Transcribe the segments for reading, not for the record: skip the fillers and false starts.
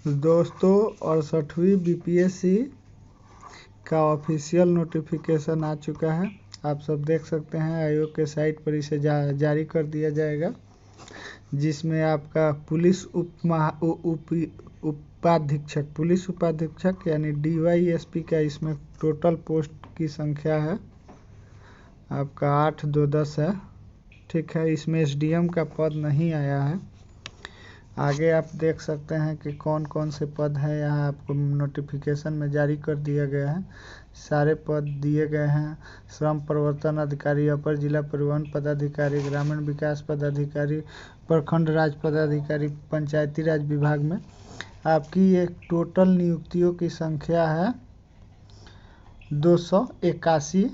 दोस्तों 68वीं बीपीएससी का official notification आ चुका है। आप सब देख सकते हैं, आयोग के साइट पर इसे जारी कर दिया जाएगा, जिसमें आपका पुलिस उपाधीक्षक यानी डीवाईएसपी का इसमें टोटल पोस्ट की संख्या है आपका 8210 है। ठीक है, इसमें एसडीएम का पद नहीं आया है। आगे आप देख सकते हैं कि कौन कौन से पद हैं, यहाँ आपको नोटिफिकेशन में जारी कर दिया गया है। सारे पद दिए गए हैं। श्रम प्रवर्तन अधिकारी, अपर जिला परिवहन पदाधिकारी, ग्रामीण विकास पदाधिकारी, प्रखंड राज पदाधिकारी, पंचायती राज विभाग में आपकी ये टोटल नियुक्तियों की संख्या है 281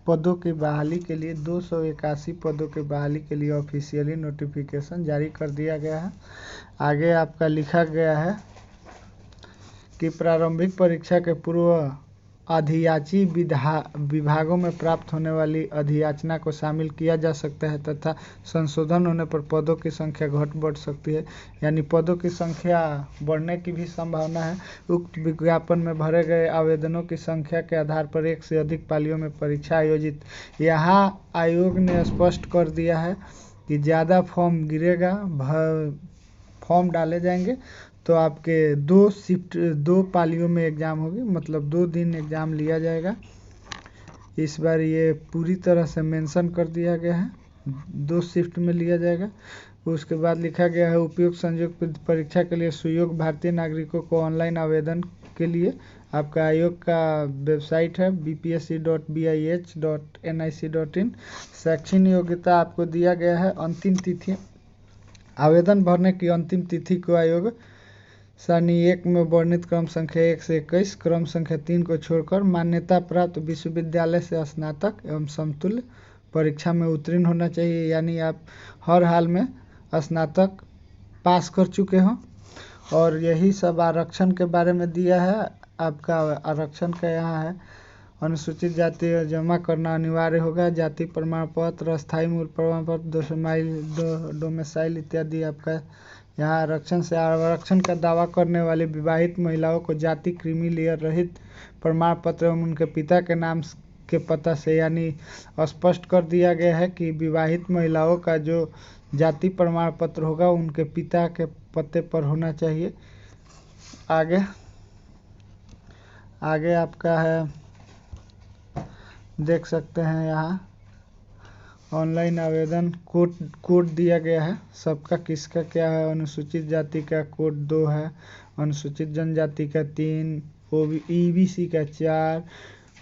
पदों की बहाली के लिए। 281 पदों की बहाली के लिए ऑफिशियली नोटिफिकेशन जारी कर दिया गया है। आगे आपका लिखा गया है कि प्रारंभिक परीक्षा के पूर्व अधियाची विभागों में प्राप्त होने वाली अधियाचना को शामिल किया जा सकता है तथा संशोधन होने पर पदों की संख्या घट बढ़ सकती है, यानी पदों की संख्या बढ़ने की भी संभावना है। उक्त विज्ञापन में भरे गए आवेदनों की संख्या के आधार पर एक से अधिक पालियों में परीक्षा आयोजित। यहाँ आयोग ने स्पष्ट कर दिया है कि ज़्यादा फॉर्म गिरेगा, फॉर्म डाले जाएंगे तो आपके 2 पालियों में एग्ज़ाम होगी, मतलब 2 दिन एग्ज़ाम लिया जाएगा। इस बार ये पूरी तरह से मेंशन कर दिया गया है, 2 शिफ्ट में लिया जाएगा। उसके बाद लिखा गया है उपयुक्त संयुक्त परीक्षा के लिए सुयोग्य भारतीय नागरिकों को ऑनलाइन आवेदन के लिए आपका आयोग का वेबसाइट है bpsc.bih.nic.in। शैक्षणिक योग्यता आपको दिया गया है। अंतिम तिथि, आवेदन भरने की अंतिम तिथि को आयोग सारणी 1 में वर्णित क्रम संख्या 1 से 21, क्रम संख्या 3 को छोड़कर मान्यता प्राप्त विश्वविद्यालय से स्नातक एवं समतुल्य परीक्षा में उत्तीर्ण होना चाहिए, यानी आप हर हाल में स्नातक पास कर चुके हों। और यही सब आरक्षण के बारे में दिया है। आपका आरक्षण का यहाँ है, अनुसूचित जाति जमा करना अनिवार्य होगा, जाति प्रमाण पत्र, अस्थायी मूल प्रमाण पत्र, डोमिसाइल इत्यादि आपका यहाँ आरक्षण से। आरक्षण का दावा करने वाली विवाहित महिलाओं को जाति क्रीमी लेयर रहित प्रमाण पत्र एवं उनके पिता के नाम के पता से, यानी स्पष्ट कर दिया गया है कि विवाहित महिलाओं का जो जाति प्रमाण पत्र होगा उनके पिता के पते पर होना चाहिए। आगे आपका है, देख सकते हैं यहाँ ऑनलाइन आवेदन कोड दिया गया है सबका, किसका क्या है। अनुसूचित जाति का कोड 2 है, अनुसूचित जनजाति का 3, ईबीसी का 4,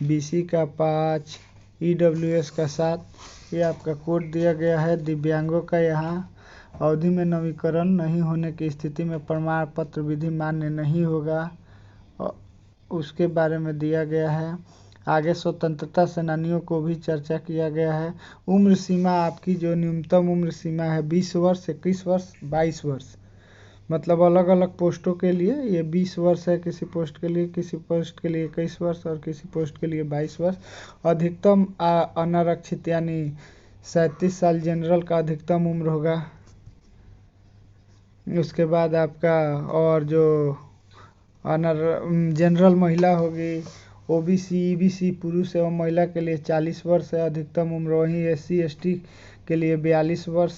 बीसी का 5, ईडब्ल्यूएस का 7, ये आपका कोड दिया गया है। दिव्यांगों का यहाँ अवधि में नवीकरण नहीं होने की स्थिति में प्रमाण पत्र विधि मान्य नहीं होगा, उसके बारे में दिया गया है। आगे स्वतंत्रता सेनानियों को भी चर्चा किया गया है। उम्र सीमा आपकी जो न्यूनतम उम्र सीमा है 20 वर्ष, 21 वर्ष, 22 वर्ष, मतलब अलग अलग पोस्टों के लिए ये 20 वर्ष है, किसी पोस्ट के लिए 21 वर्ष और किसी पोस्ट के लिए 22 वर्ष। अधिकतम अनारक्षित यानी 37 साल जनरल का अधिकतम उम्र होगा। उसके बाद आपका और जो जनरल महिला होगी, ओबीसी ईबीसी पुरुष एवं महिला के लिए 40 वर्ष है अधिकतम उम्र। वहीं एससी एसटी के लिए 42 वर्ष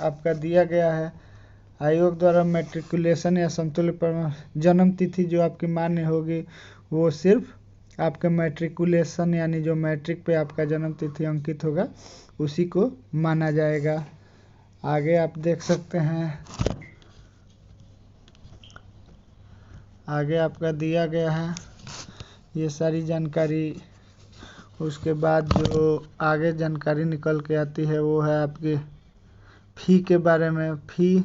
आपका दिया गया है। आयोग द्वारा मैट्रिकुलेशन या समतुल्य जन्म तिथि जो आपकी मान्य होगी वो सिर्फ आपके मैट्रिकुलेशन यानी जो मैट्रिक पे आपका जन्म तिथि अंकित होगा उसी को माना जाएगा। आगे आप देख सकते हैं, आगे आपका दिया गया है ये सारी जानकारी। उसके बाद जो आगे जानकारी निकल के आती है वो है आपकी फ़ी के बारे में। फ़ी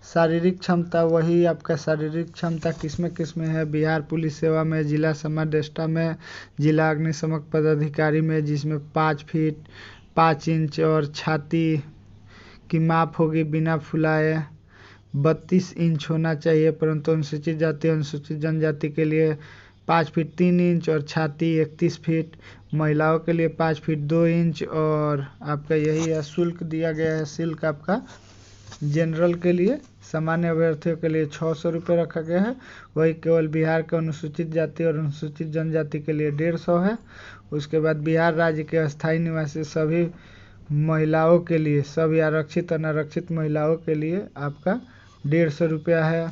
शारीरिक क्षमता, वही आपका शारीरिक क्षमता किसमें है। बिहार पुलिस सेवा में, जिला समादेष्टा में, जिला अग्निशमन पदाधिकारी में, जिसमें 5 फीट 5 इंच और छाती की माप होगी बिना फुलाए 32 इंच होना चाहिए, परंतु अनुसूचित जाति अनुसूचित जनजाति के लिए 5 फीट 3 इंच और छाती 31 फीट, महिलाओं के लिए 5 फीट 2 इंच। और आपका यही है, शुल्क दिया गया है। शुल्क आपका जनरल के लिए, सामान्य अभ्यर्थियों के लिए 600 रुपये रखा गया है। वही केवल बिहार के अनुसूचित जाति और अनुसूचित जनजाति के लिए 150 है। उसके बाद बिहार राज्य के अस्थायी निवासी सभी महिलाओं के लिए, सभी आरक्षित अनारक्षित महिलाओं के लिए आपका 150 रुपया है।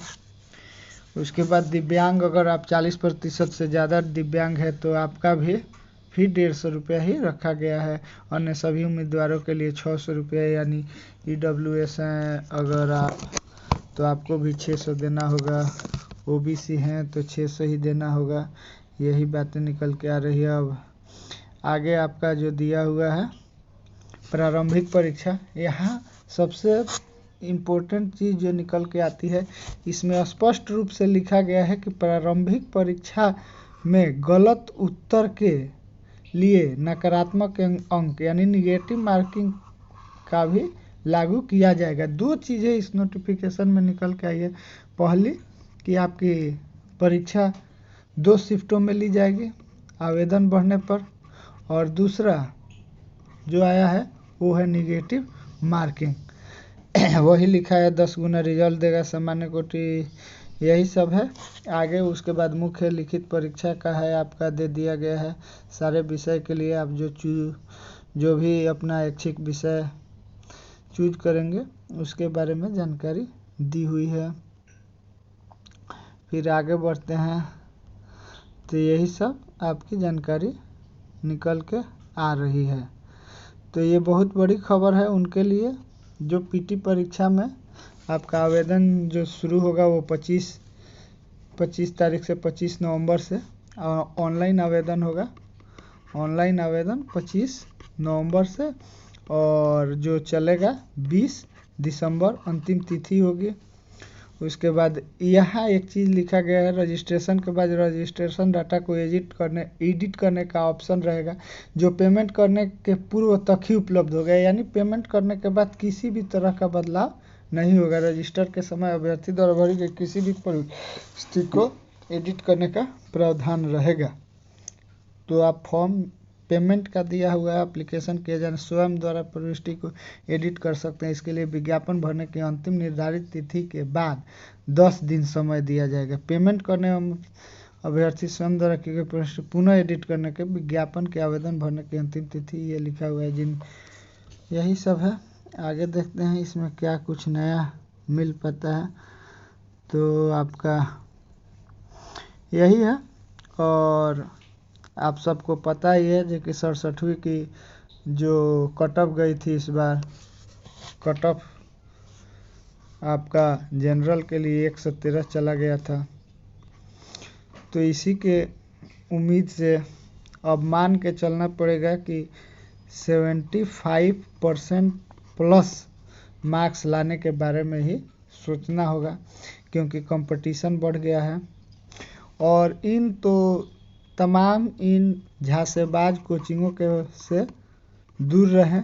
उसके बाद दिव्यांग, अगर आप 40% से ज़्यादा दिव्यांग है तो आपका भी फिर 150 रुपया ही रखा गया है। अन्य सभी उम्मीदवारों के लिए 600 रुपया, यानी EWS हैं अगर आप तो आपको भी 600 देना होगा, OBC हैं तो 600 ही देना होगा। यही बातें निकल के आ रही है। अब आगे आपका जो दिया हुआ है प्रारंभिक परीक्षा, यहाँ सबसे इम्पोर्टेंट चीज़ जो निकल के आती है, इसमें स्पष्ट रूप से लिखा गया है कि प्रारंभिक परीक्षा में गलत उत्तर के लिए नकारात्मक अंक यानी निगेटिव मार्किंग का भी लागू किया जाएगा। 2 चीज़ें इस नोटिफिकेशन में निकल के आई है। पहली कि आपकी परीक्षा 2 शिफ्टों में ली जाएगी आवेदन बढ़ने पर, और दूसरा जो आया है वो है निगेटिव मार्किंग। वही लिखा है 10 गुना रिजल्ट देगा सामान्य कोटि, यही सब है। आगे उसके बाद मुख्य लिखित परीक्षा का है आपका दे दिया गया है। सारे विषय के लिए आप जो भी अपना ऐच्छिक विषय चूज करेंगे उसके बारे में जानकारी दी हुई है। फिर आगे बढ़ते हैं तो यही सब आपकी जानकारी निकल के आ रही है। तो ये बहुत बड़ी खबर है उनके लिए जो PT परीक्षा में आपका आवेदन जो शुरू होगा वो 25 तारीख से 25 नवंबर से ऑनलाइन आवेदन होगा। ऑनलाइन आवेदन 25 नवंबर से, और जो चलेगा 20 दिसंबर अंतिम तिथि होगी। उसके बाद यहाँ एक चीज़ लिखा गया है, रजिस्ट्रेशन के बाद रजिस्ट्रेशन डाटा को एडिट करने का ऑप्शन रहेगा, जो पेमेंट करने के पूर्व तक ही उपलब्ध होगा। यानी पेमेंट करने के बाद किसी भी तरह का बदलाव नहीं होगा। रजिस्टर के समय अभ्यर्थी द्वारा भरी गई किसी भी प्रविष्टि को एडिट करने का प्रावधान रहेगा। तो आप फॉर्म पेमेंट का दिया हुआ है, एप्लीकेशन किया जाना, स्वयं द्वारा प्रविष्टि को एडिट कर सकते हैं। इसके लिए विज्ञापन भरने की अंतिम निर्धारित तिथि के बाद 10 दिन समय दिया जाएगा। पेमेंट करने अभ्यर्थी स्वयं द्वारा की गई प्रविष्टि पुनः एडिट करने के विज्ञापन के आवेदन भरने की अंतिम तिथि, ये लिखा हुआ है। यही सब है। आगे देखते हैं इसमें क्या कुछ नया मिल पाता है। तो आपका यही है, और आप सबको पता ही है जो कि 67वीं की जो कट ऑफ गई थी, इस बार कट ऑफ आपका जनरल के लिए 113 चला गया था। तो इसी के उम्मीद से अब मान के चलना पड़ेगा कि 75% प्लस मार्क्स लाने के बारे में ही सोचना होगा, क्योंकि कंपटीशन बढ़ गया है। और तमाम इन झांसेबाज कोचिंगों के से दूर रहें।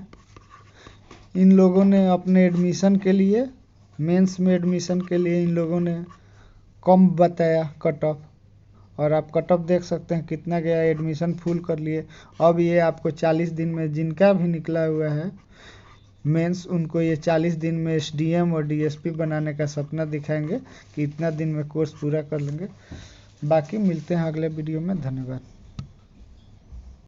इन लोगों ने अपने एडमिशन के लिए, मेंस में एडमिशन के लिए इन लोगों ने कम बताया कट ऑफ, और आप कट ऑफ देख सकते हैं कितना गया। एडमिशन फुल कर लिए। अब ये आपको 40 दिन में, जिनका भी निकला हुआ है मेंस, उनको ये 40 दिन में SDM और DSP बनाने का सपना दिखाएंगे कि इतना दिन में कोर्स पूरा कर लेंगे। बाकी मिलते हैं अगले वीडियो में। धन्यवाद।